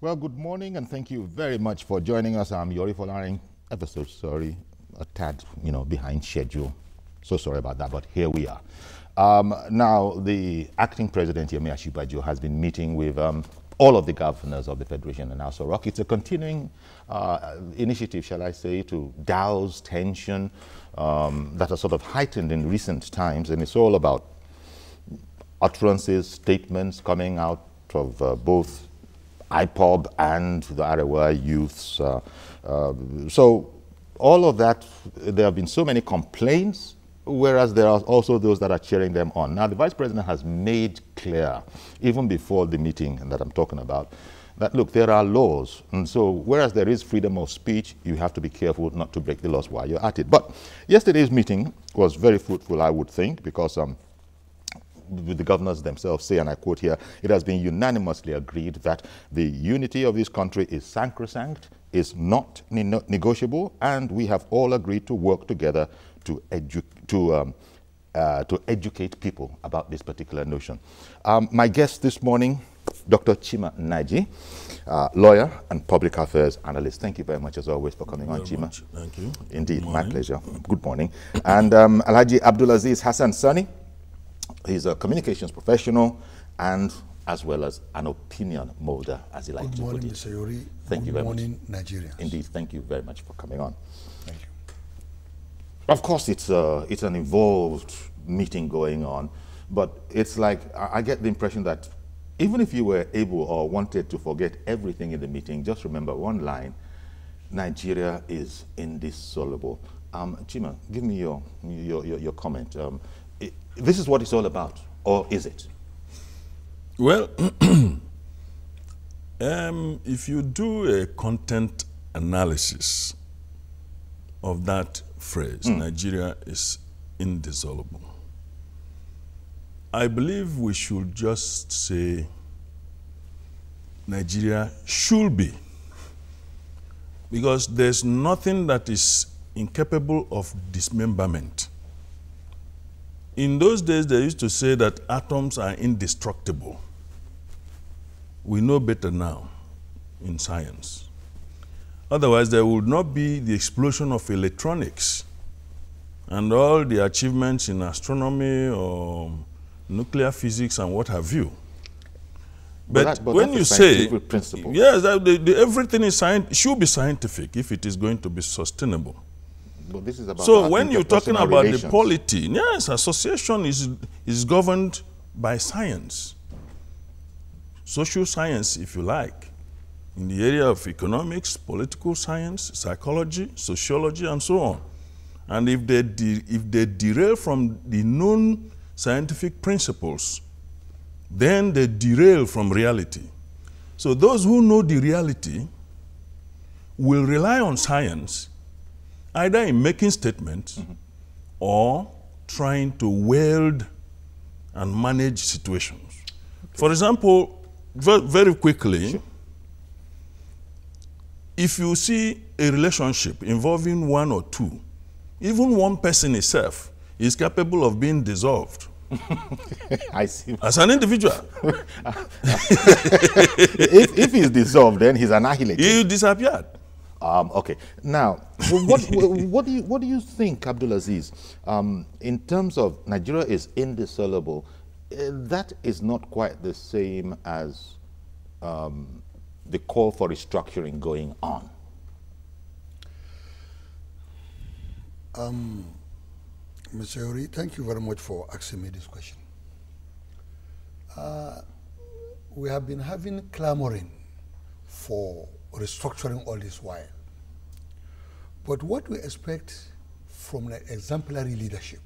Well, good morning, and thank you very much for joining us. I'm Yori Folaring. Ever so sorry, a tad, behind schedule. So sorry about that, but here we are. Now, the acting president, Yemi Osinbajo, has been meeting with all of the governors of the Federation and Aso Rock. It's a continuing initiative, shall I say, to douse tension that are sort of heightened in recent times, and it's all about utterances, statements coming out of both IPOB and the Arewa youths. So all of that, there have been so many complaints, whereas there are also those that are cheering them on. Now, the Vice President has made clear, even before the meeting that I'm talking about, that, look, there are laws. And so whereas there is freedom of speech, you have to be careful not to break the laws while you're at it. But yesterday's meeting was very fruitful, I would think, because the governors themselves say, and I quote here, it has been unanimously agreed that the unity of this country is sacrosanct, is not negotiable, and we have all agreed to work together to educate people about this particular notion. My guest this morning, Dr. Chima Naji, lawyer and public affairs analyst. Thank you very much, as always, for coming on, Chima. Thank you. Indeed, my pleasure. Good morning. And Alhaji Abdulaziz Hassan Sani. He's a communications professional and as well as an opinion molder, as he likes to put it. Good morning, Mr. Yori. Thank you very much. Good morning, Nigerians. Indeed, thank you very much for coming on. Thank you. Of course, it's an involved meeting going on, but it's like, I get the impression that even if you were able or wanted to forget everything in the meeting, just remember one line: Nigeria is indissoluble. Chima, give me your comment. This is what it's all about, or is it? Well, if you do a content analysis of that phrase, Nigeria is indissoluble, I believe we should just say Nigeria should be, because there's nothing that is incapable of dismemberment. In those days, they used to say that atoms are indestructible. We know better now in science. Otherwise, there would not be the explosion of electronics and all the achievements in astronomy or nuclear physics and what have you. But when you say, yes, everything is should be scientific if it is going to be sustainable. But this is about so when you're talking about the polity, yes, association is governed by science, social science, if you like, in the area of economics, political science, psychology, sociology, and so on. And if they derail from the known scientific principles, then they derail from reality. So those who know the reality will rely on science, either in making statements or trying to wield and manage situations. Okay. For example, very quickly, sure. If you see a relationship involving one or two, even one person itself is capable of being dissolved. I see. As an individual. if he's dissolved, then he's annihilated. He disappeared. Okay. Now, what do you think, Abdulaziz, in terms of Nigeria is indissoluble? That is not quite the same as the call for restructuring going on. Mr. Yori, thank you very much for asking me this question. We have been having clamoring for restructuring all this while. But what do we expect from an exemplary leadership?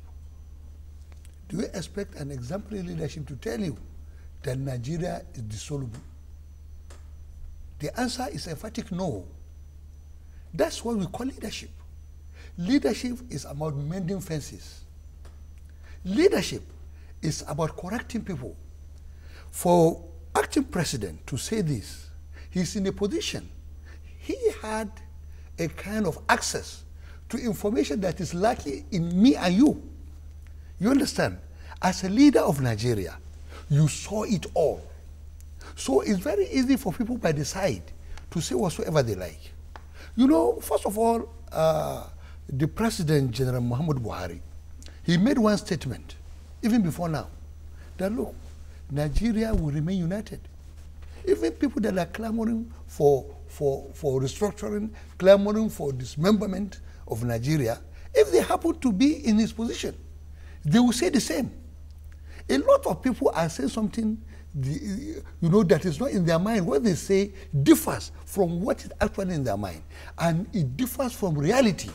Do we expect an exemplary leadership to tell you that Nigeria is dissoluble? The answer is emphatic no. That's what we call leadership. Leadership is about mending fences. Leadership is about correcting people. For acting president to say this, he's in a position. He had a kind of access to information that is lacking in me and you. You understand? As a leader of Nigeria, you saw it all. So it's very easy for people by the side to say whatsoever they like. You know, first of all, the President, General Muhammad Buhari, he made one statement, even before now, that look, Nigeria will remain united. Even people that are clamoring for restructuring, clamoring for dismemberment of Nigeria, if they happen to be in his position, they will say the same. A lot of people are saying something, you know, that is not in their mind. What they say differs from what is actually in their mind, and it differs from reality.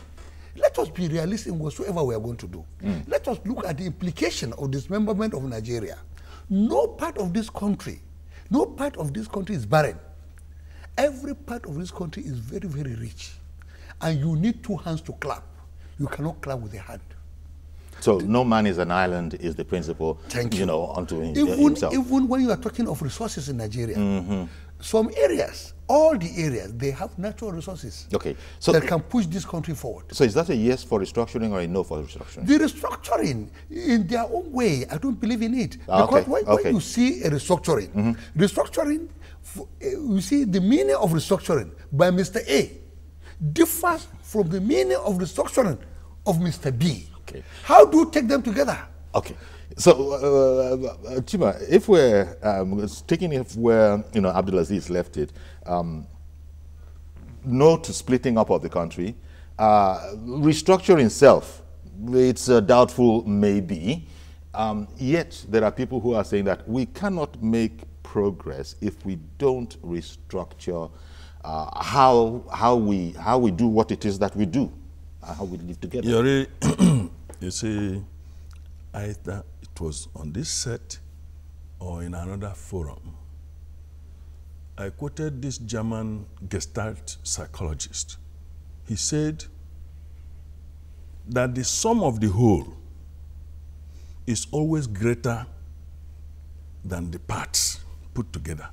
Let us be realistic in whatsoever we are going to do. Let us look at the implication of dismemberment of Nigeria. No part of this country is barren. Every part of this country is very, very rich. And you need two hands to clap. You cannot clap with a hand. So no man is an island is the principle, you know, unto himself. Even when you are talking of resources in Nigeria, some areas, all the areas, they have natural resources that can push this country forward. So is that a yes for restructuring or a no for restructuring? The restructuring, in their own way, I don't believe in it. Because when you see a restructuring, restructuring, you see the meaning of restructuring by Mr. A differs from the meaning of restructuring of Mr. B. How do you take them together? So, Chima, if we're taking it where, you know, Abdulaziz left it, no to splitting up of the country, restructuring itself, it's doubtful maybe, yet there are people who are saying that we cannot make progress if we don't restructure how we do what it is that we do, how we live together. You see, either it was on this set or in another forum, I quoted this German Gestalt psychologist. He said that the sum of the whole is always greater than the parts put together.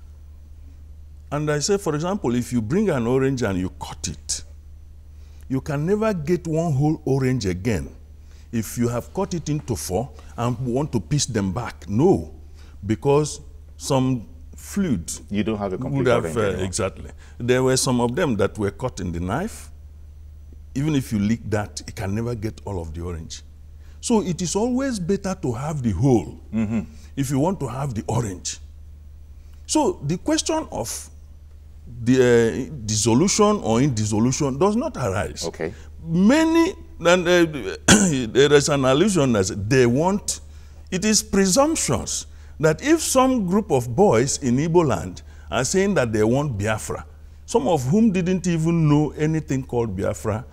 And I say, for example, if you bring an orange and you cut it, you can never get one whole orange again if you have cut it into 4 and want to piece them back. No, because some fluid you don't have a complete orange exactly. There were some of them that were cut in the knife. Even if you lick that, it can never get all of the orange. So it is always better to have the whole if you want to have the orange. So the question of the dissolution or indissolution does not arise. Many, and there is an allusion as they want, it is presumptions that if some group of boys in Igbo land are saying that they want Biafra, some of whom didn't even know anything called Biafra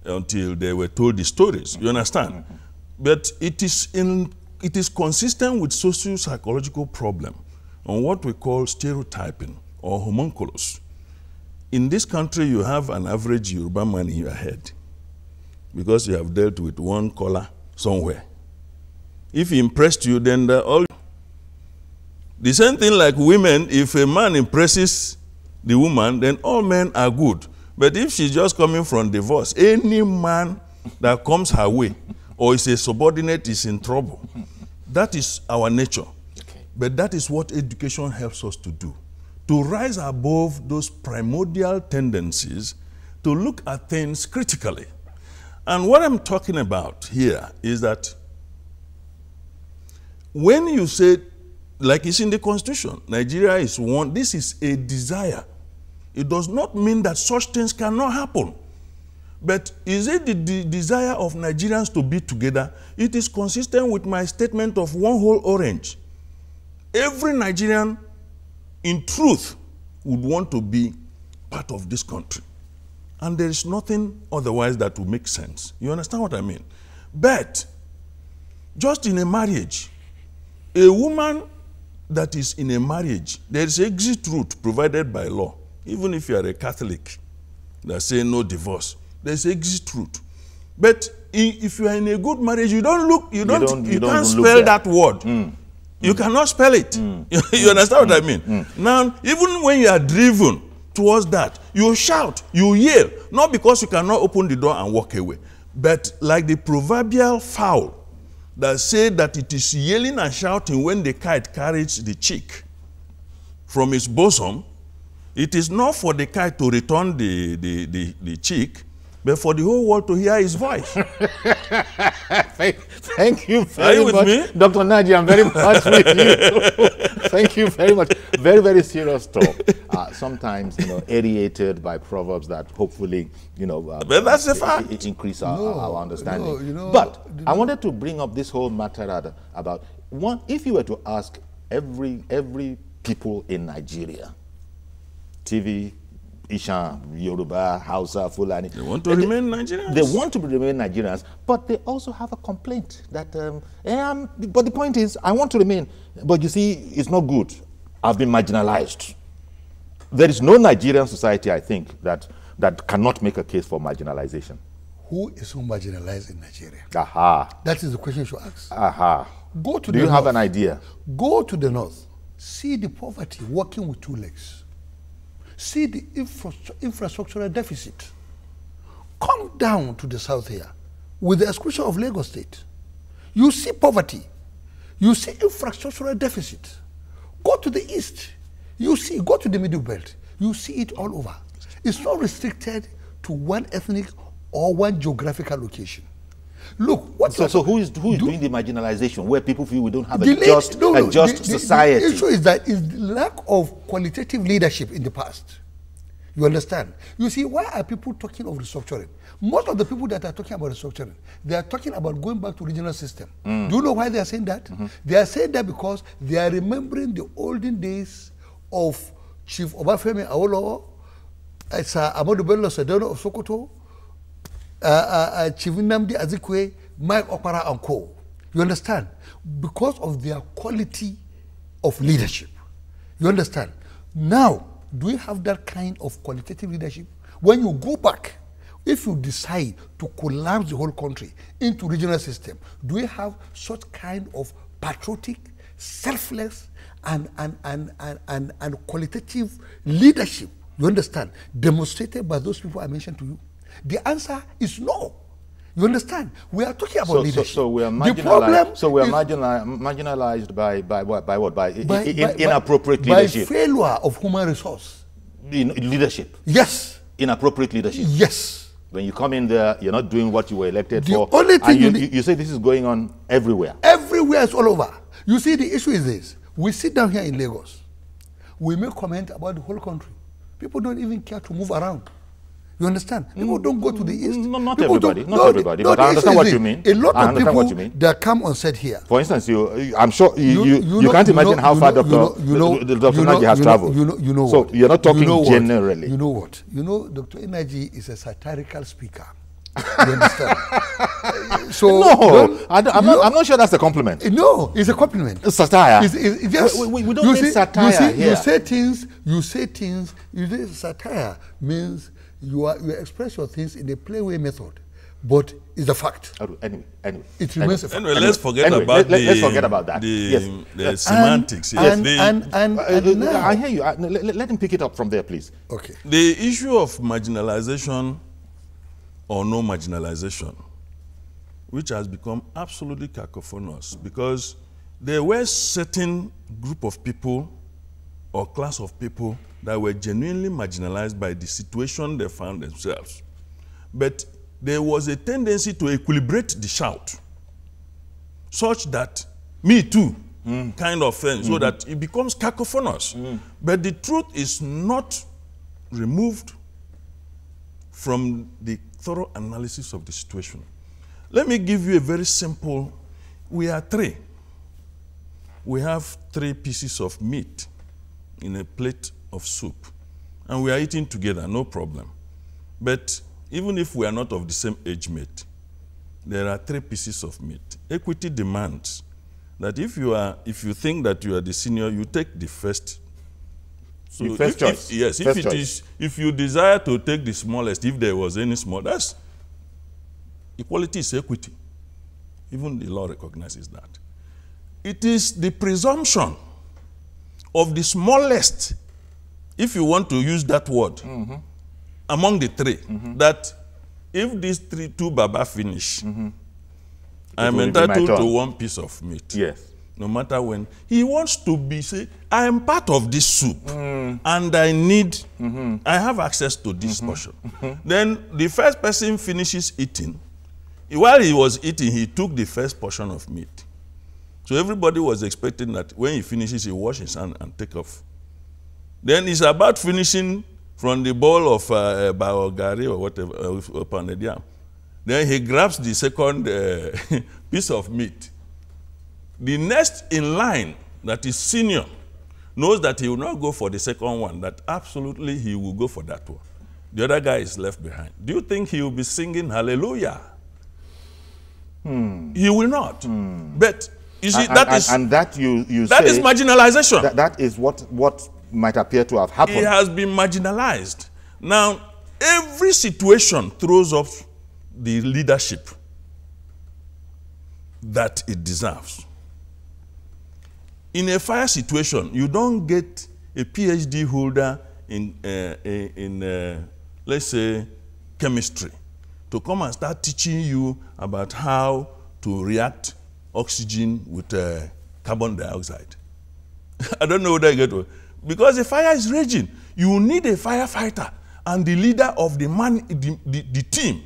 until they were told the stories, you understand? But it is consistent with socio-psychological problem on what we call stereotyping or homunculus. In this country, you have an average Yoruba man in your head because you have dealt with one color somewhere. If he impressed you, then all. The same thing like women, if a man impresses the woman, then all men are good. But if she's just coming from divorce, any man that comes her way or is a subordinate is in trouble. That is our nature. But that is what education helps us to do. To rise above those primordial tendencies to look at things critically. And what I'm talking about here is that when you say, like it's in the Constitution, Nigeria is one, this is a desire. It does not mean that such things cannot happen. But is it the desire of Nigerians to be together? It is consistent with my statement of one whole orange. Every Nigerian, in truth, would want to be part of this country. And there is nothing otherwise that will make sense. You understand what I mean? But, just in a marriage, a woman that is in a marriage, there is an exit route provided by law. Even if you are a Catholic that say no divorce, there is an exit route. But if you are in a good marriage, you can't spell that word. You cannot spell it. You understand what I mean? Now, even when you are driven towards that, you shout, you yell, not because you cannot open the door and walk away, but like the proverbial fowl that say that it is yelling and shouting when the kite carries the chick from its bosom, it is not for the kite to return the cheek, but for the whole world to hear his voice. Thank you very much. Me? Dr. Naji, I'm very much with you. Thank you very much. Very, very serious talk. Sometimes, aerated by proverbs that hopefully, but that's a fact. Increase our understanding. But I wanted to bring up this whole matter about if you were to ask every people in Nigeria, TV, Isha, Yoruba, Hausa, Fulani. They want to remain Nigerians. They want to remain Nigerians, but they also have a complaint that, but the point is, I want to remain, but you see, it's not good. I've been marginalized. There is no Nigerian society, I think, that cannot make a case for marginalization. Who is so marginalized in Nigeria? Aha. That is the question you should ask. Aha. Go to Do you have an idea? Go to the north. See the poverty walking with two legs. See the infrastructural deficit. Come down to the south here, with the exclusion of Lagos State. You see poverty. You see infrastructural deficit. Go to the east. Go to the middle belt. You see it all over. It's not restricted to one ethnic or one geographical location. Look, so who is doing the marginalization where people feel we don't have a just society? The issue is that is the lack of qualitative leadership in the past. You understand? You see, why are people talking of restructuring? Most of the people that are talking about restructuring, they are talking about going back to regional system. Do you know why they are saying that? They are saying that because they are remembering the olden days of Chief Obafemi Awolowo, Sir Ahmadu Bello Sardauna of Sokoto, Chief Nnamdi Azikiwe, Mike Okpara and co. You understand? Because of their quality of leadership. You understand? Now, do we have that kind of qualitative leadership? When you go back, if you decide to collapse the whole country into regional system, do we have such kind of patriotic, selfless, and qualitative leadership? You understand? Demonstrated by those people I mentioned to you. The answer is no. You understand? We are talking about leadership. So we are marginalized. So we are marginalized by what? By inappropriate leadership. By failure of human resource. Leadership. Yes. Inappropriate leadership. Yes. When you come in there, you're not doing what you were elected for. The only thing you say this is going on everywhere. Everywhere, it's all over. You see, the issue is this: we sit down here in Lagos, we make comment about the whole country. People don't even care to move around. You understand? People don't go to the east. Not everybody, but I understand what you mean. A lot of people that come on set here. For instance, I'm sure you can't imagine how far Dr. Naji has traveled. So you're not talking generally. You know what? Dr. Naji is a satirical speaker. You understand? So no, I'm not sure that's a compliment. No, it's a compliment. It's satire. Yes. We don't need satire here. You say satire means you express your things in a playway method, but it's a fact. Anyway, it remains a fact. Anyway, let's forget about that. The semantics. And now, I hear you. Let him pick it up from there, please. Okay. The issue of marginalization or no marginalization, which has become absolutely cacophonous, because there were certain group of people or class of people that were genuinely marginalized by the situation they found themselves. But there was a tendency to equilibrate the shout, such that me too kind of thing, so that it becomes cacophonous. But the truth is not removed from the thorough analysis of the situation. Let me give you a very simple, we are three. We have 3 pieces of meat in a plate of soup, and we are eating together, no problem. But even if we are not of the same age mate, there are 3 pieces of meat. Equity demands that if you think that you are the senior, you take the first. So first choice. If you desire to take the smallest, if there was any small, that's equality is equity. Even the law recognizes that. It is the presumption of the smallest, if you want to use that word, among the 3, that if these 2 baba finish, I'm entitled to 1 piece of meat. Yes. no matter when. He wants to be, say, I am part of this soup, and I need, I have access to this portion. Then the first person finishes eating. While he was eating, he took the first portion of meat. So everybody was expecting that when he finishes, he wash his hand and take off. Then he's about finishing from the bowl of baogari or whatever, pounded yam. Then he grabs the second piece of meat. The next in line that is senior knows that he will not go for the second one, that absolutely he will go for that one. The other guy is left behind. Do you think he will be singing hallelujah? He will not. But you see, that is marginalization. That is what might appear to have happened. It has been marginalized. Now, every situation throws up the leadership that it deserves. In a fire situation, you don't get a PhD holder in let's say, chemistry to come and start teaching you about how to react oxygen with carbon dioxide. I don't know whether you get it. Because the fire is raging. You need a firefighter and the leader of the team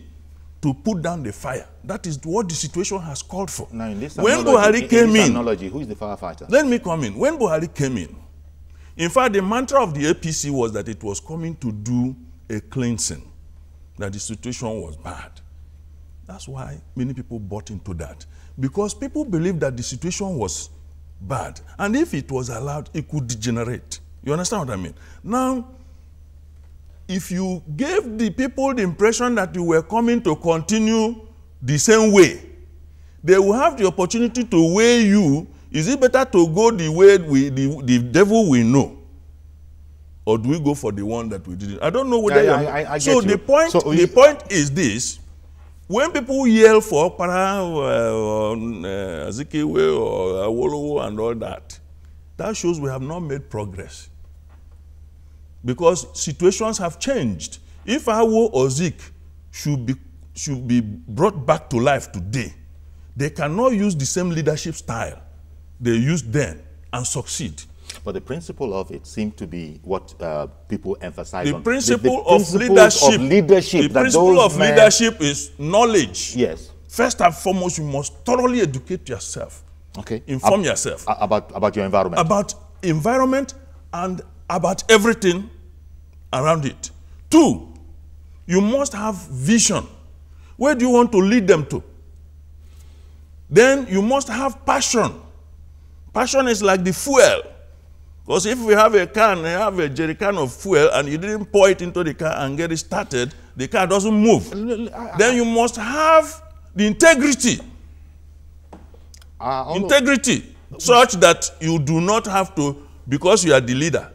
to put down the fire. That is what the situation has called for. Now, in this when Buhari came in, who is the firefighter? Let me come in. When Buhari came in fact, the mantra of the APC was that it was coming to do a cleansing, that the situation was bad. That's why many people bought into that. Because people believed that the situation was bad. And if it was allowed, it could degenerate. You understand what I mean? Now, if you gave the people the impression that you were coming to continue the same way, they will have the opportunity to weigh you. Is it better to go the way the devil we know? Or do we go for the one that we didn't? I don't know whether I so get the point so the point is this: when people yell for Para Azikiwe or Awolowo and all that, that shows we have not made progress. Because situations have changed. If Awo or Zik should be brought back to life today, they cannot use the same leadership style they used then and succeed. But the principle of it seemed to be what people emphasize on. The principle of leadership. The principle of leadership is knowledge. Yes. First and foremost, you must thoroughly educate yourself. Okay. Inform yourself. About your environment. About environment and about everything around it. 2, you must have vision. Where do you want to lead them to? Then you must have passion. Passion is like the fuel. Because if we have a can, you have a jerry can of fuel, and you didn't pour it into the car and get it started, the car doesn't move. Then you must have the integrity. Integrity, such that you do not have to, because you are the leader,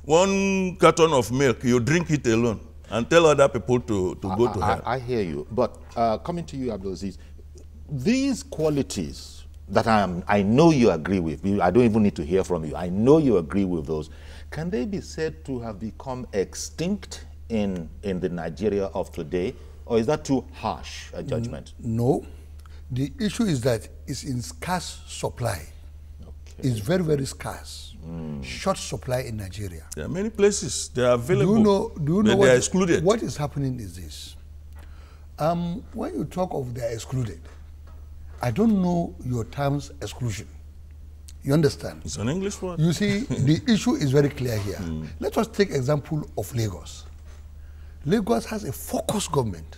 1 carton of milk, you drink it alone and tell other people to go to hell. I hear you. But coming to you, Abdulaziz, these qualities that I know you agree with, I don't even need to hear from you, I know you agree with those, can they be said to have become extinct in the Nigeria of today? Or is that too harsh a judgment? No. The issue is that it's in scarce supply. Okay. It's very, very scarce. Short supply in Nigeria. There are many places. They are available. Do you know they are excluded. What is happening is this. When you talk of they are excluded, I don't know your terms exclusion. You understand? It's an English word. You see, the issue is very clear here. Let us take example of Lagos. Lagos has a focused government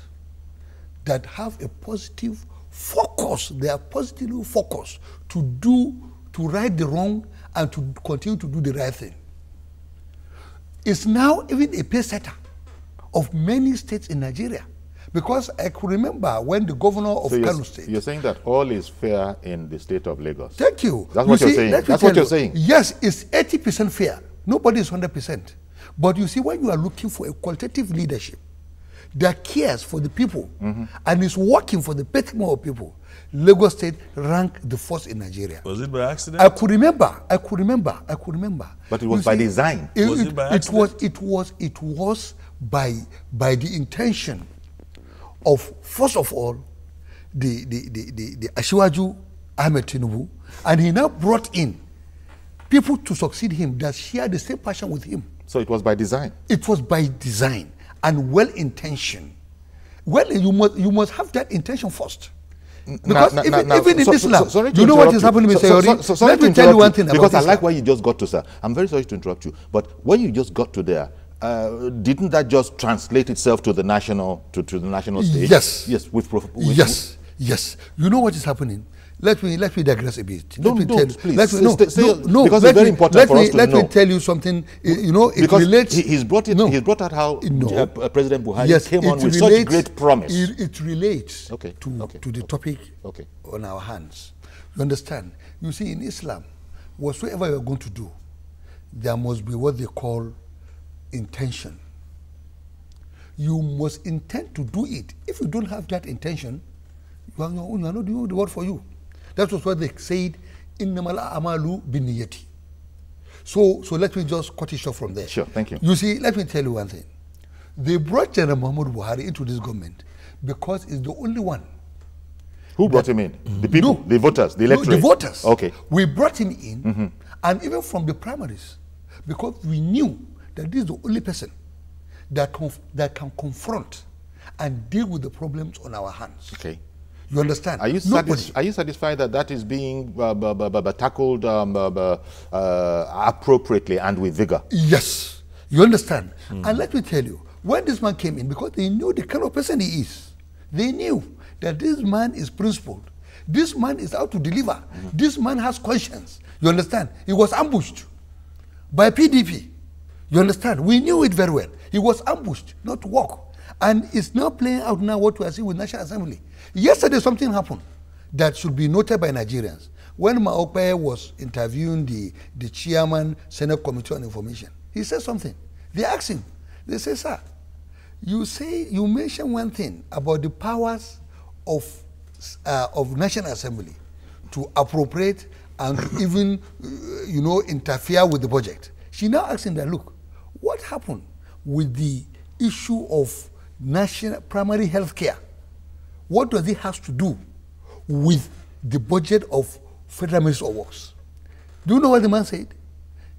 that have a positive focus. They are positively focused to right the wrong and to continue to do the right thing. It's now even a pace setter of many states in Nigeria. Because I could remember when the governor of Kano State... You're saying that all is fair in the state of Lagos. Thank you. That's what you're saying. That's what you're saying. Yes, it's 80% fair. Nobody is 100%. But you see, when you are looking for a qualitative leadership that cares for the people and is working for the betterment of people, Lagos State ranked the first in Nigeria. Was it by accident? I could remember. But it was by design. Was it by accident? It was by the intention of, first of all, the Ashiwaju Ahmed Tinubu, and he now brought in people to succeed him that share the same passion with him. So it was by design? It was by design and well-intentioned. Well, you must have that intention first. Because even in Islam, you know what is happening, Mr. Yori? Let me tell you one thing about because Islam. I like where you just got to, sir. I'm very sorry to interrupt you, but when you just got to there, didn't that just translate itself to the national stage? Yes. Yes. Yes. You know what is happening? Let me digress a bit. Don't, please. Because it's very important for us to know. Let me tell you something. You know, it because relates. He's brought out how President Buhari came on with such great promise. It relates to the topic on our hands. You understand? You see, in Islam, whatsoever you are going to do, there must be what they call intention. You must intend to do it. If you don't have that intention, you are not doing the work for you. That was what they said, innamal a'malu binniyati. So let me just cut it short from there. Sure, thank you. You see, let me tell you one thing. They brought General Muhammadu Buhari into this government because he's the only one. Who brought him in? The people, the voters, the electorate? No, the voters. Okay. We brought him in, and even from the primaries, because we knew that this is the only person that can confront and deal with the problems on our hands. Okay. You understand? Are you satisfied that is being tackled appropriately and with vigor? Yes. You understand? And let me tell you, when this man came in, because they knew the kind of person he is, they knew that this man is principled. This man is out to deliver. This man has conscience. You understand? He was ambushed by PDP. You understand? We knew it very well. He was ambushed, not to work. And it's now playing out now what we are seeing with National Assembly. Yesterday, something happened that should be noted by Nigerians. When Maokpe was interviewing the chairman, Senate Committee on Information, he said something. They asked him, they say, sir, you mentioned one thing about the powers of National Assembly to appropriate and to even, interfere with the budget. She now asked him that, look, what happened with the issue of national primary health care? What does it have to do with the budget of Federal Ministry of Works? Do you know what the man said?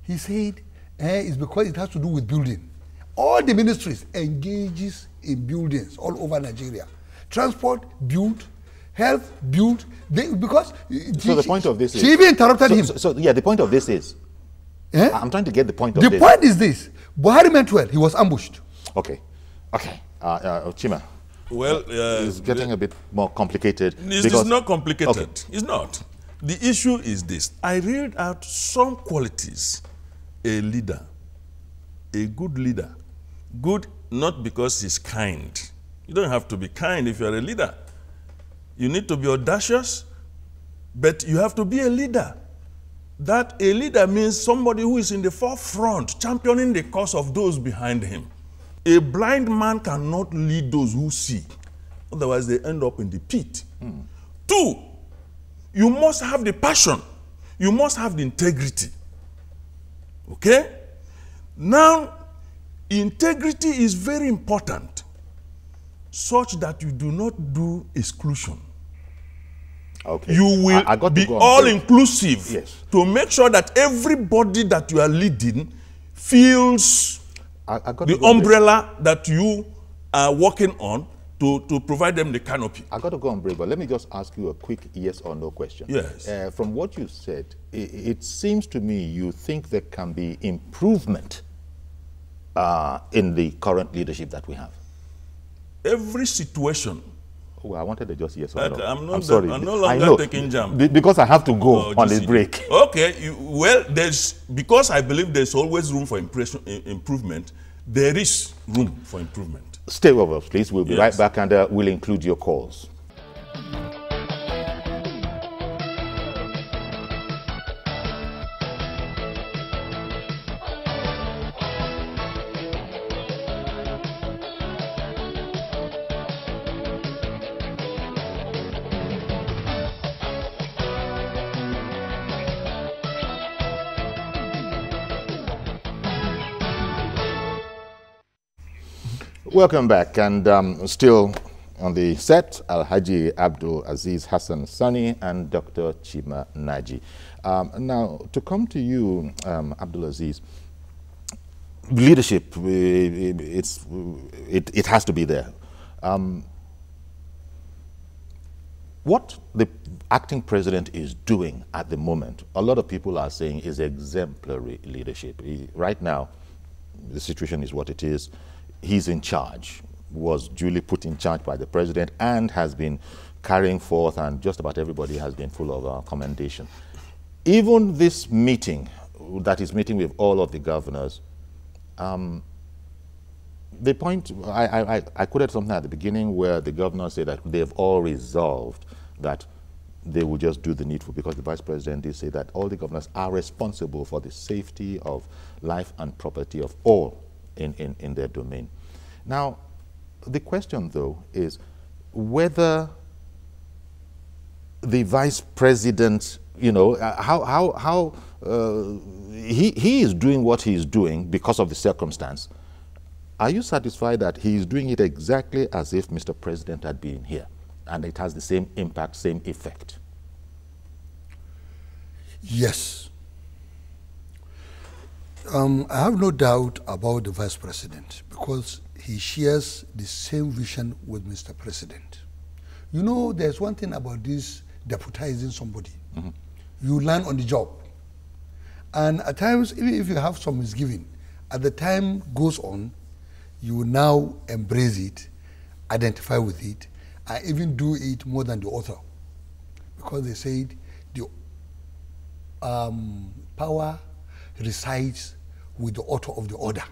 He said, it's because it has to do with building. All the ministries engages in buildings all over Nigeria. Transport, build. Health, build. Because so the point of this is... She even interrupted him. So the point of this is... I'm trying to get the point of this. The point is this. Buhari meant well. He was ambushed. Okay. Chima. Well, it's getting a bit more complicated. It's not complicated. Okay. It's not. The issue is this. I read out some qualities a leader, a good leader. Good not because he's kind. You don't have to be kind if you're a leader. You need to be audacious, but you have to be a leader. That a leader means somebody who is in the forefront, championing the cause of those behind him. A blind man cannot lead those who see. Otherwise, they end up in the pit. 2, you must have the passion. You must have the integrity. Okay? Now, integrity is very important, such that you do not do exclusion. Okay. You will be all-inclusive to make sure that everybody that you are leading feels the umbrella that you are working on to provide them the canopy. I got to go on break, but let me just ask you a quick yes or no question. Yes. From what you said, it seems to me you think there can be improvement in the current leadership that we have. Every situation. Well, I wanted to just yes or no. I'm sorry. I'm no longer taking jam. Because I have to go on this break. Okay. Because I believe there's always room for improvement, there is room for improvement. Stay with us, please. We'll be right back, and we'll include your calls. Welcome back, and still On the set, Alhaji Abdul Aziz Hassan Sani and Dr. Chima Naji. Now, to come to you, Abdul Aziz, leadership, it has to be there. What the acting president is doing at the moment, a lot of people are saying is exemplary leadership. Right now, the situation is what it is. He's in charge, was duly put in charge by the president and has been carrying forth, and just about everybody has been full of commendation. Even this meeting, that is meeting with all of the governors, the point, I quoted something at the beginning where the governors said that they've all resolved that they will just do the needful, because the vice president did say that all the governors are responsible for the safety of life and property of all in their domain. Now, the question though is whether the vice president, you know, he is doing what he is doing because of the circumstance. Are you satisfied that he is doing it exactly as if Mr. President had been here and it has the same impact, same effect? Yes. I have no doubt about the vice president because he shares the same vision with Mr. President. You know, there's one thing about this deputizing somebody. Mm-hmm. You learn on the job. And at times, even if you have some misgiving, as the time goes on, you will now embrace it, identify with it, and even do it more than the author. Because they said the power resides with the author of the order.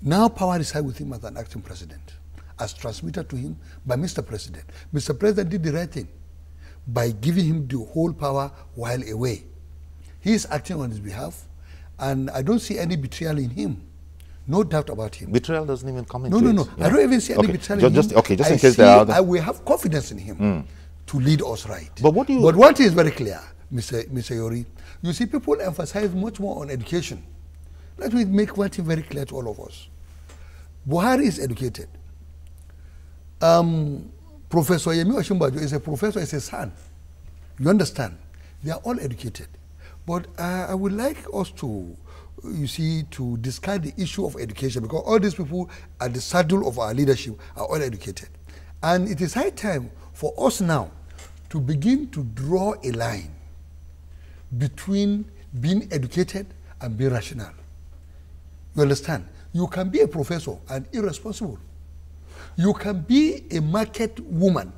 Now power resides with him as an acting president, as transmitted to him by Mr. President. Mr. President did the right thing by giving him the whole power while away. He is acting on his behalf, and I don't see any betrayal in him. No doubt about him. Betrayal doesn't even come into No. Yeah. I don't even see any betrayal in him. Okay, just in case there are I will have confidence in him to lead us right. But what do you... But one thing is very clear, Mr. Yori. You see, people emphasize much more on education. Let me make one thing very clear to all of us. Buhari is educated. Professor Yemi Osinbajo is a professor, is a son. You understand? They are all educated. But I would like us to, you see, to discuss the issue of education, because all these people at the saddle of our leadership are all educated. And it is high time for us now to begin to draw a line between being educated and being rational. You understand? You can be a professor and irresponsible. You can be a market woman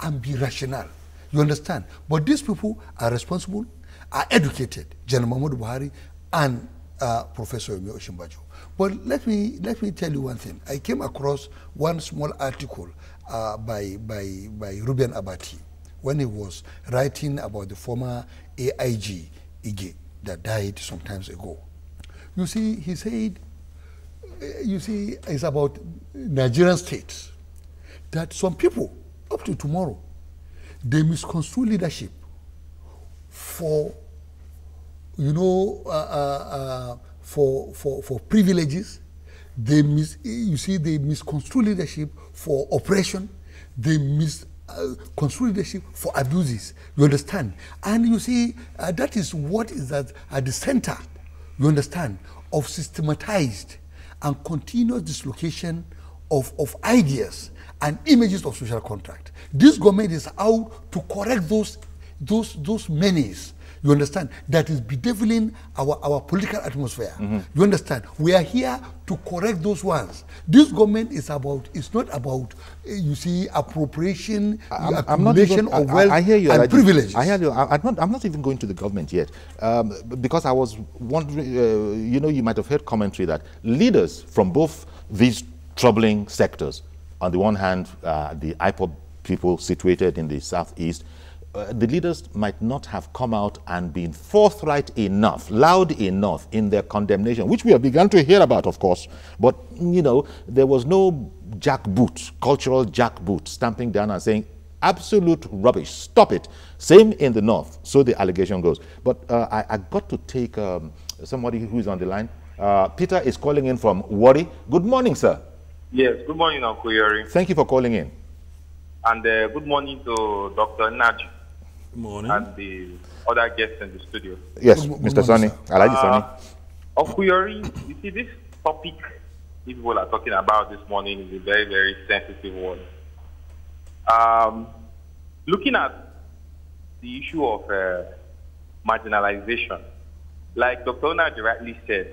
and be rational. You understand? But these people are responsible, are educated, General Muhammadu Buhari and Professor Yemi Osinbajo. But let me tell you one thing. I came across one small article by Ruben Abati when he was writing about the former AIG Ige that died some time ago. You see, he said, you see, it's about Nigerian states, that some people, up to tomorrow, they misconstrue leadership for, you know, for privileges. They misconstrue leadership for oppression. They misconstrue leadership for abuses. You understand? And you see, that is what is at the center, you understand, of systematized and continuous dislocation of ideas and images of social contract. This government is out to correct those menaces, you understand, that is bedeviling our political atmosphere. Mm-hmm. You understand? We are here to correct those ones. This government is not about, you see, appropriation, accumulation of wealth and privileges. I hear you. I'm not even going to the government yet, because I was wondering, you know, you might have heard commentary that leaders from both these troubling sectors, on the one hand, the IPOB people situated in the southeast, the leaders might not have come out and been forthright enough, loud enough in their condemnation, which we have begun to hear about, of course. But, you know, there was no jackboot, cultural jackboot, stamping down and saying, absolute rubbish, stop it. Same in the north, so the allegation goes. But I got to take somebody who is on the line. Peter is calling in from Warri. Good morning, sir. Yes, good morning, Uncle Yori. Thank you for calling in. And good morning to Dr. Naji. Good morning. And the other guests in the studio. Yes, Mr. Sonny. I like Sonny. Okuyori, you see, this topic people are talking about this morning is a very, very sensitive one. Looking at the issue of marginalization, like Dr. Naji rightly said,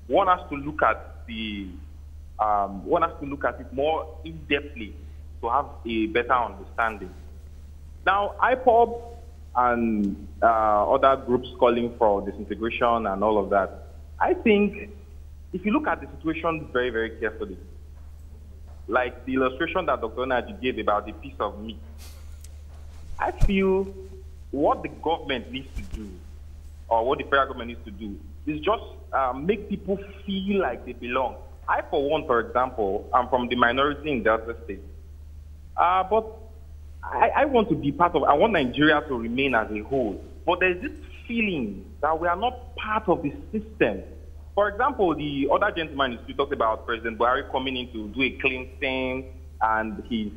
one has to look at it more in-depthly to have a better understanding. Now, IPOB and other groups calling for disintegration and all of that, I think if you look at the situation very, very carefully, like the illustration that Dr. Naji gave about the piece of meat, I feel what the government needs to do, or what the federal government needs to do, is just make people feel like they belong. I, for one, for example, I'm from the minority in Delta State. But I want to be part of, I want Nigeria to remain as a whole. But there's this feeling that we are not part of the system. For example, the other gentleman who talked about President Buhari coming in to do a cleansing, and his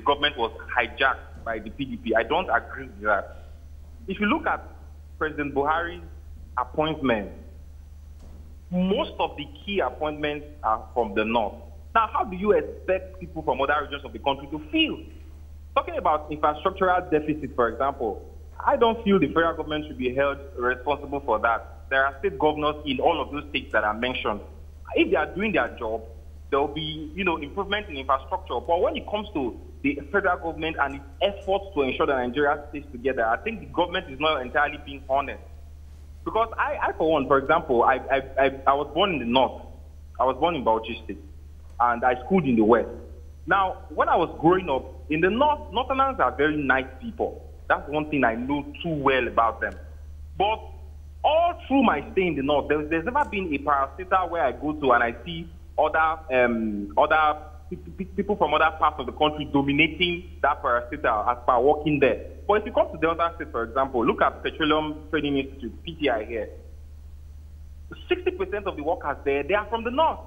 government was hijacked by the PDP. I don't agree with that. If you look at President Buhari's appointments, most of the key appointments are from the north. Now, how do you expect people from other regions of the country to feel? Talking about infrastructural deficit, for example, I don't feel the federal government should be held responsible for that. There are state governors in all of those states that are mentioned. If they are doing their job, there will be, improvement in infrastructure. But when it comes to the federal government and its efforts to ensure that Nigeria stays together, I think the government is not entirely being honest. Because I for one, for example, I was born in the north. I was born in Bauchi State, and I schooled in the west. Now, when I was growing up, in the north, Northerners are very nice people. That's one thing I know too well about them. But all through my stay in the north, there's never been a parastatal where I go to and I see other people from other parts of the country dominating that parastatal as per working there. But if you come to Delta State, for example, look at Petroleum Trading Institute, PTI here. 60% of the workers there, they are from the north.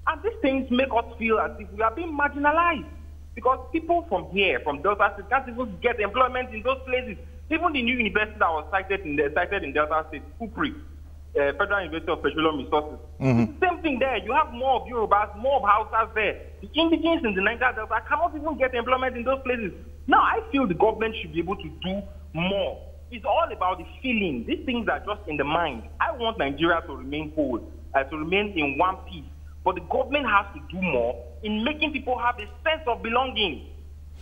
And these things make us feel as if we are being marginalized. Because people from here, from Delta State, can't even get employment in those places. Even the new university that was cited in Delta State, Kupri, Federal University of Petroleum Resources. It's the same thing there. You have more of Yorubas, more of Hausas there. The indigents in the Niger Delta cannot even get employment in those places. Now, I feel the government should be able to do more. It's all about the feeling. These things are just in the mind. I want Nigeria to remain whole, to remain in one piece. But the government has to do more in making people have a sense of belonging.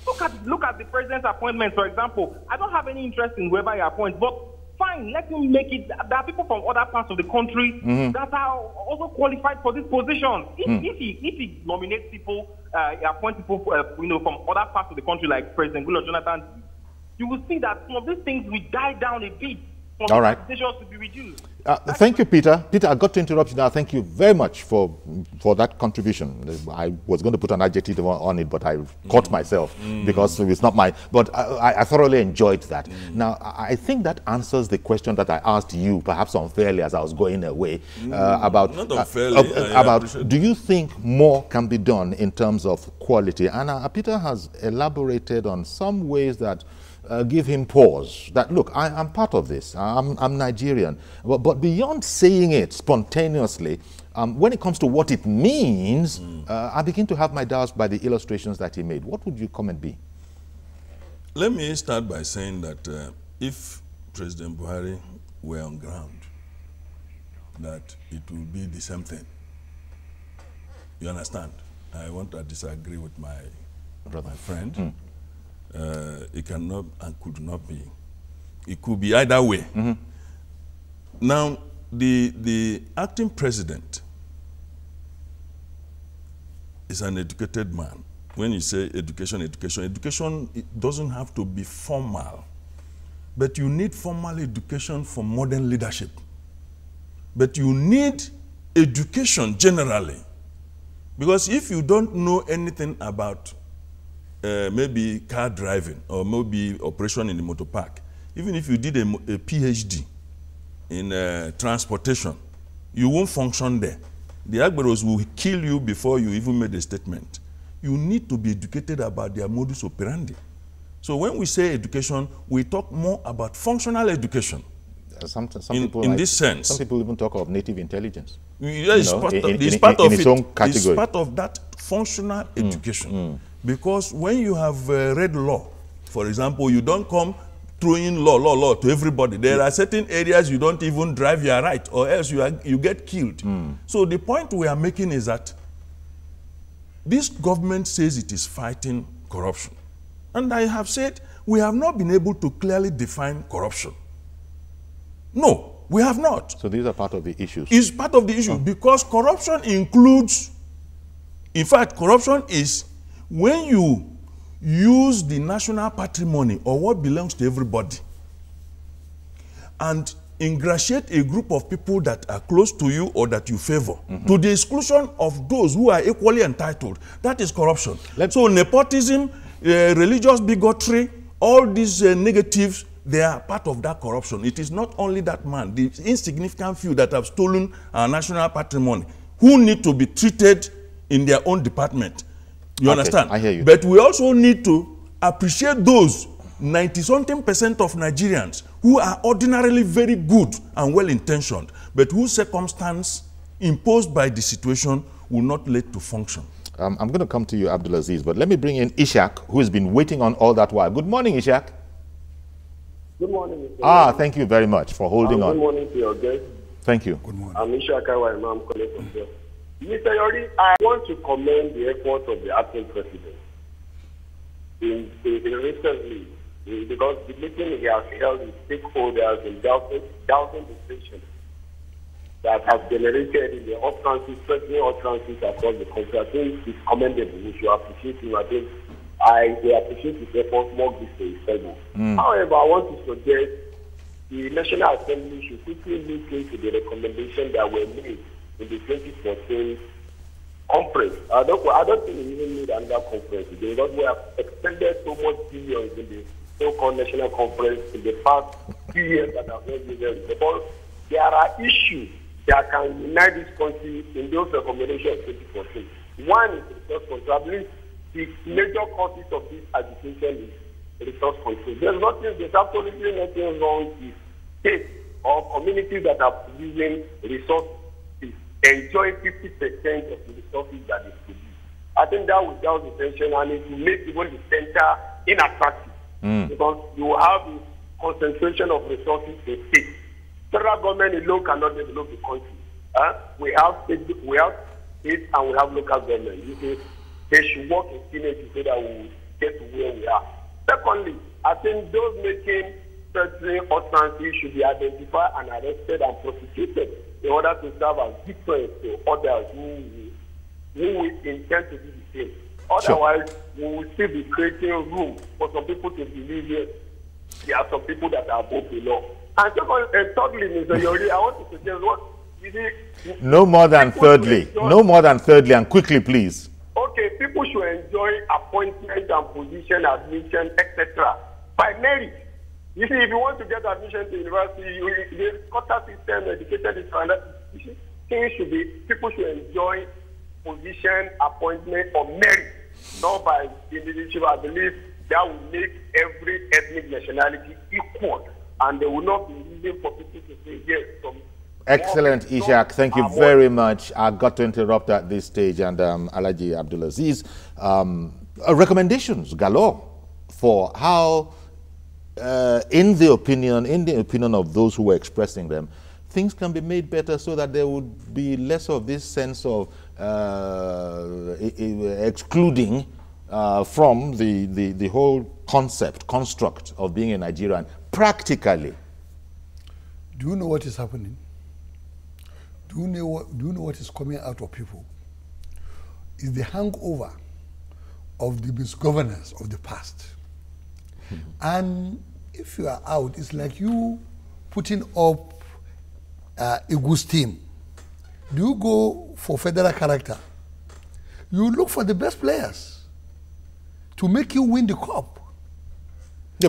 Look at the president's appointment, for example. I don't have any interest in whoever he appoints, but fine, let him make it. There are people from other parts of the country that are also qualified for this position. If he nominates people, appoints people, from other parts of the country, like President Goodluck Jonathan, you will see that some of these things will die down a bit. All right. To be reduced. Thank you, Peter. Peter, I got to interrupt you now. Thank you very much for that contribution. I was going to put an adjective on it, but I caught myself because it's not my... But I thoroughly enjoyed that. Now, I think that answers the question that I asked you, perhaps unfairly as I was going away, about... Not unfairly. Do you think more can be done in terms of quality? And Peter has elaborated on some ways that give him pause, that look, I'm part of this, I'm Nigerian. But beyond saying it spontaneously, when it comes to what it means, I begin to have my doubts by the illustrations that he made. What would your comment be? Let me start by saying that if President Buhari were on ground, that it will be the same thing. You understand? I want to disagree with my friend. It cannot and could not be. It could be either way. Now, the acting president is an educated man. When you say education, it doesn't have to be formal. But you need formal education for modern leadership. But you need education generally. Because if you don't know anything about maybe car driving or maybe operation in the motor park, even if you did a PhD in transportation, you won't function there. The Agberos will kill you before you even made a statement. you need to be educated about their modus operandi. So when we say education, we talk more about functional education. Some people in this sense. Some people even talk of native intelligence. Yeah, it's part of that functional education. Because when you have read law, for example, you don't come throwing law to everybody. There are certain areas you don't even drive your right, or else you get killed. So the point we are making is that this government says it is fighting corruption. And I have said we have not been able to clearly define corruption. No, we have not. So these are part of the issues. It's part of the issue because corruption includes, in fact, corruption is when you use the national patrimony or what belongs to everybody and ingratiate a group of people that are close to you or that you favor to the exclusion of those who are equally entitled. That is corruption. So nepotism, religious bigotry, all these negatives, they are part of that corruption. It is not only that man, the insignificant few that have stolen our national patrimony, who need to be treated in their own department. You understand? I hear you. But we also need to appreciate those 90-something% of Nigerians who are ordinarily very good and well-intentioned, but whose circumstance imposed by the situation will not let to function. I'm going to come to you, Abdulaziz, but let me bring in Ishak, who has been waiting on all that while. Good morning, Ishak. Good morning, Mr. Thank you very much for holding on. Good morning to your guest. Thank you. Good morning. I'm Ishak Awa, I'm calling from here. Mr. Yori, I want to commend the efforts of the acting president in recently, because the meeting he has held with stakeholders in doubting decisions that have generated in the utterances, strengthening utterances across the country. I think it's commendable. We should appreciate him. I think we appreciate his efforts more this to his segment. However, I want to suggest the National Assembly should quickly look into the recommendations that were made in the 2014 conference. I don't think we even need another conference because we have expended so much billions in the so-called national conference in the past few years that have not been there. Because there are issues that can unite this country in those recommendations of 2014. One is resource control. I believe the major causes of this agitation is resource control. There's absolutely nothing wrong with states or communities that are producing resources enjoy 50% of the resources that they produce. I think that will cause attention and it will make even the center inattractive because you will have a concentration of resources in states. Federal government alone cannot develop the country. We have states and we have local government. You see, they should work in synergy so that we will get to where we are. Secondly, I think those making certain utterances should be identified and arrested and prosecuted in order to serve as difference to others who intend to do the same. Otherwise, we will still be creating room for some people to believe there are some people that are above the law. And thirdly, Mr. Yori, I want to suggest what you see. No more than thirdly. No more than thirdly, and quickly, please. Okay, people should enjoy appointment and position, admission, etc. by merit. You see, if you want to get admission to university, the quota system, education is another. People should enjoy position, appointment, or merit, not by individual. I believe that will make every ethnic nationality equal, and there will not be reason for people to say yes. Excellent, Ishak. Thank you very much. I got to interrupt at this stage, and Alhaji Abdulaziz, recommendations galore for how, in the opinion of those who were expressing them, things can be made better so that there would be less of this sense of excluding from the whole construct of being a Nigerian practically. Do you know what is happening? Do you know what is coming out of people? Is the hangover of the misgovernance of the past. And if you are out, it's like you putting up a goose team. Do you go for federal character? You look for the best players to make you win the cup. Yeah,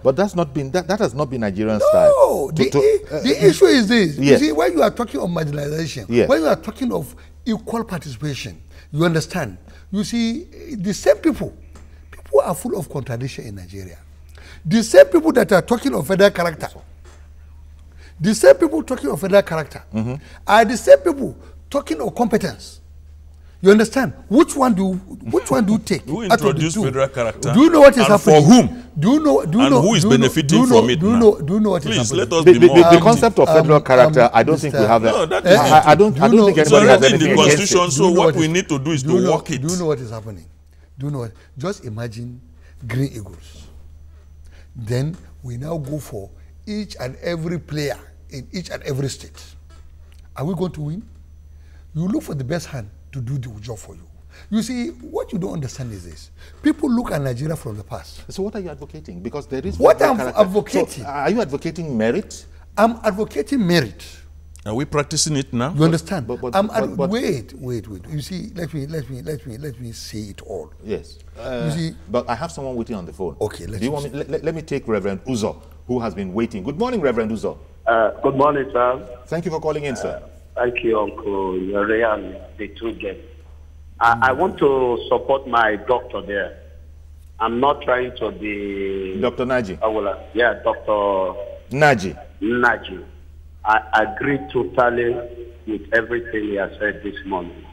but that's not been that has not been Nigerian style. No, the issue is this. Yes. You see, when you are talking of marginalization, yes, when you are talking of equal participation. You understand? You see, the same people are full of contradiction in Nigeria. The same people that are talking of federal character, are the same people talking of competence. You understand? Which one do you take? Who introduced federal character? Do you know what is happening? For whom? Who is benefiting from it now? Do you know what is happening? Let us be more. The concept of federal character, I don't think we have that. No, that is I don't think anybody has anything in the against Constitution, it. so what we need to do is to work it. Do you know what is happening? Do you know what? Just imagine Green Eagles. Then we now go for each and every player in each and every state. Are we going to win? You look for the best hand to do the job for you. You see, what you don't understand is this. People look at Nigeria from the past. So what are you advocating? Because there is... What I'm advocating... So, are you advocating merit? I'm advocating merit. Are we practicing it now? You understand? But wait. You see, let me say it all. Yes. You see, but I have someone waiting on the phone. Okay. Do you want me? Let me take Reverend Uzo, who has been waiting. Good morning, Reverend Uzo. Good morning, sir. Thank you for calling in, sir. Thank you, Uncle Yore and the two guests. I want to support my doctor there. I'm not trying to be... Dr. Naji. Yeah, Dr. Naji. I agree totally with everything he has said this morning.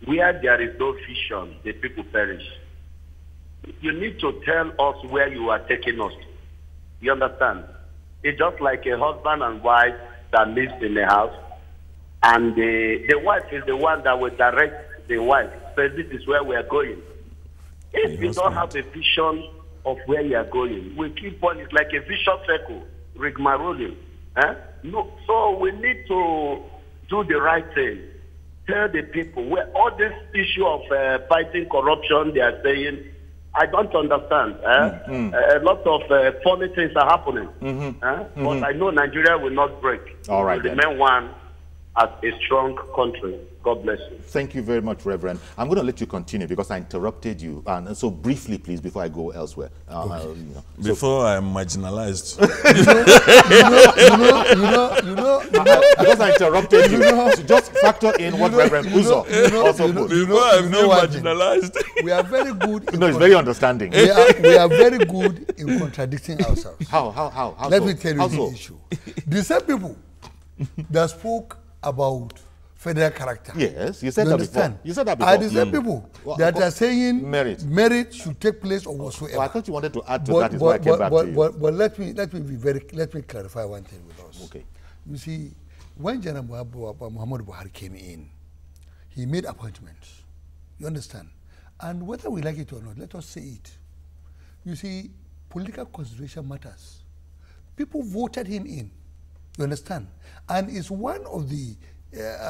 Where there is no vision, the people perish. You need to tell us where you are taking us to. You understand? It's just like a husband and wife that lives in a house, and the wife is the one that will direct the wife. Say, this is where we are going. If you don't have a vision of where you are going, we keep on, it's like a vicious circle, rigmarole. No, so we need to do the right thing. Tell the people where all this issue of fighting corruption, they are saying, I don't understand. A lot of funny things are happening. But I know Nigeria will not break. All right, we will remain one as a strong country. God bless you. Thank you very much, Reverend. I'm going to let you continue because I interrupted you. And so briefly, please, before I go elsewhere. Before I am marginalized. Because I interrupted you. So just factor in what Reverend Uzo also put. Before I am marginalized. We are very good. No, it's very understanding. We are very good in contradicting ourselves. How? Let me tell you the issue. The same people that spoke about federal character. Yes, you said that before. You said that before. Are the same people that are saying merit should take place or whatsoever. Well, I thought you wanted to add to that. Is why I came back to you. But let me clarify one thing with us. Okay. You see, when General Muhammad Buhari came in, he made appointments. You understand? And whether we like it or not, let us say it. You see, political consideration matters. People voted him in. You understand? And it's one of the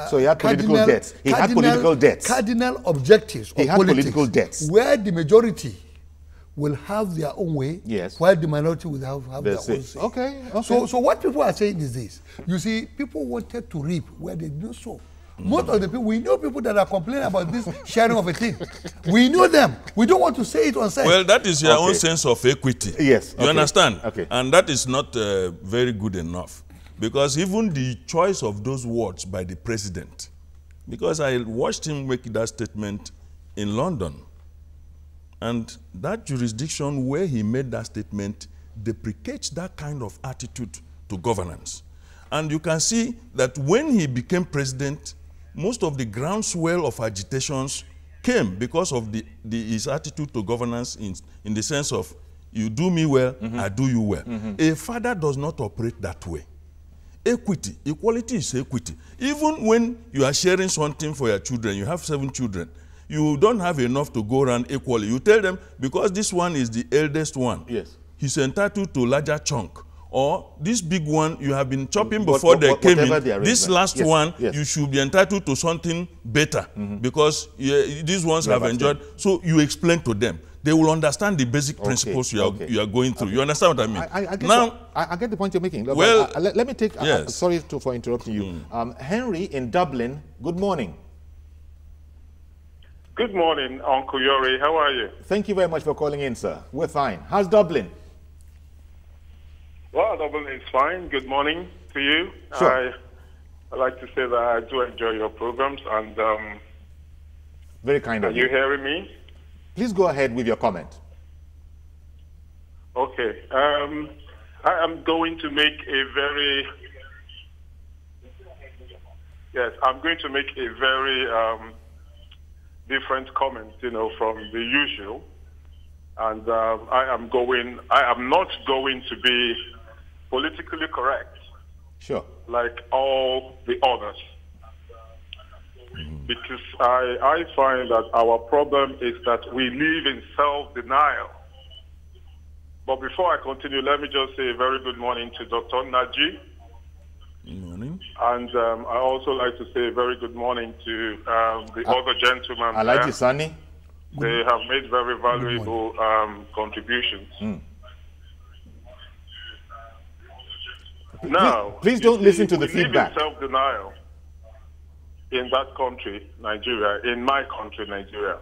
so he had political debts. He had political debts. Cardinal objectives of political debts. Where the majority will have their own way, yes, while the minority will have their own say. Okay. So what people are saying is this. You see, people wanted to reap where they didn't sow. Most of the people, we know people that are complaining about this sharing of a thing. We know them. We don't want to say it on site. Well, that is your own sense of equity. Yes. You understand? Okay. And that is not very good enough. Because even the choice of those words by the president, because I watched him make that statement in London, and that jurisdiction where he made that statement deprecates that kind of attitude to governance. And you can see that when he became president, most of the groundswell of agitations came because of his attitude to governance in the sense of, you do me well, I do you well. A father does not operate that way. Equity, equality is equity. Even when you are sharing something for your children, you have 7 children, you don't have enough to go around equally. You tell them, because this one is the eldest one, yes, he's entitled to a larger chunk. Or this big one, you have been chopping before they came in. This last one, you should be entitled to something better because these ones have enjoyed. So you explain to them. They will understand the basic principles you are going through. You understand what I mean? I get the point you're making. Well, let me take, sorry for interrupting you. Henry in Dublin, good morning. Good morning, Uncle Yori. How are you? Thank you very much for calling in, sir. We're fine. How's Dublin? Well, Dublin is fine. Good morning to you. Sure. I'd like to say that I do enjoy your programs, and very kind of you. Are you hearing me? Please go ahead with your comment. Okay. I am going to make a very different comment, from the usual. And I am not going to be politically correct. Sure. Like all the others. Because I find that our problem is that we live in self-denial. But before I continue, let me just say a very good morning to Dr. Naji. Good morning. And I also like to say a very good morning to the other gentlemen. Alaji Sani. They have made very valuable contributions. Now, please don't listen to the feedback. We live in self-denial in that country, Nigeria, in my country, Nigeria.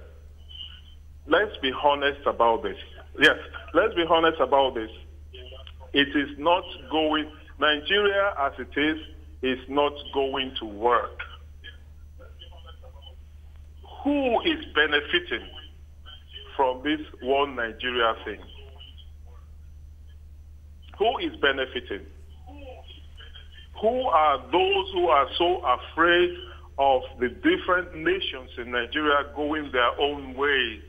Let's be honest about this. Yes, let's be honest about this. It is not going, Nigeria as it is not going to work. Who is benefiting from this one Nigeria thing? Who is benefiting? Who are those who are so afraid of the different nations in Nigeria going their own ways?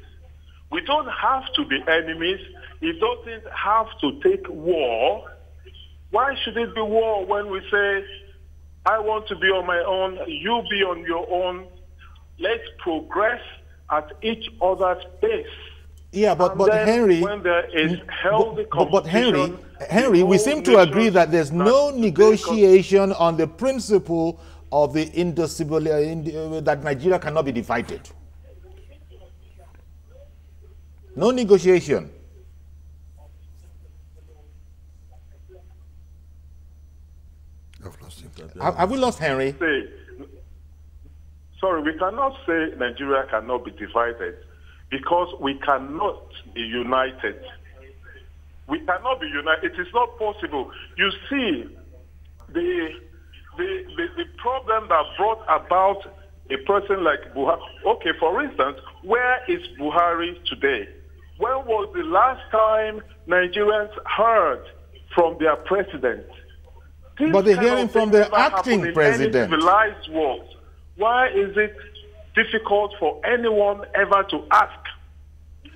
We don't have to be enemies. It doesn't have to take war. Why should it be war when we say, I want to be on my own, you be on your own? Let's progress at each other's pace. Yeah, but Henry, when there is healthy competition, Henry, we seem to agree that there's no negotiation on the principle of the indivisible, that Nigeria cannot be divided. No negotiation. I've lost him. Have we lost Henry? Sorry, we cannot say Nigeria cannot be divided because we cannot be united. We cannot be united. It is not possible. You see, the problem that brought about a person like Buhari. Okay, for instance, where is Buhari today? When was the last time Nigerians heard from their president? But they're hearing from their acting president. Civilized world. Why is it difficult for anyone ever to ask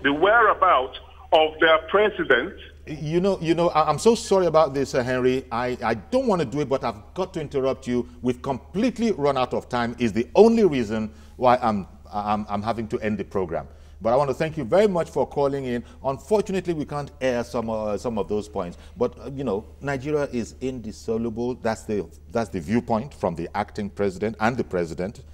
the whereabouts of their president? You know, I'm so sorry about this, Henry. I don't want to do it, but I've got to interrupt you. We've completely run out of time. Is the only reason why I'm having to end the program. But I want to thank you very much for calling in. Unfortunately, we can't air some of those points. But Nigeria is indissoluble. That's the viewpoint from the acting president and the president.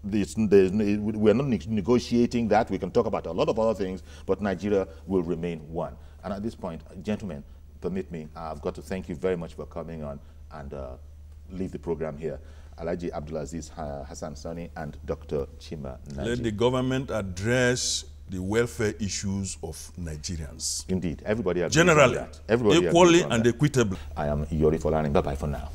We're not negotiating that. We can talk about a lot of other things, but Nigeria will remain one. And at this point, gentlemen, permit me, I've got to thank you very much for coming on and leave the program here. Alhaji Abdulaziz Hassan Sani and Dr. Chima Naji. Let the government address the welfare issues of Nigerians. Indeed, everybody agrees generally, on that. Everybody equally on and that. equitably. I am Yori Folarin. Bye-bye for now.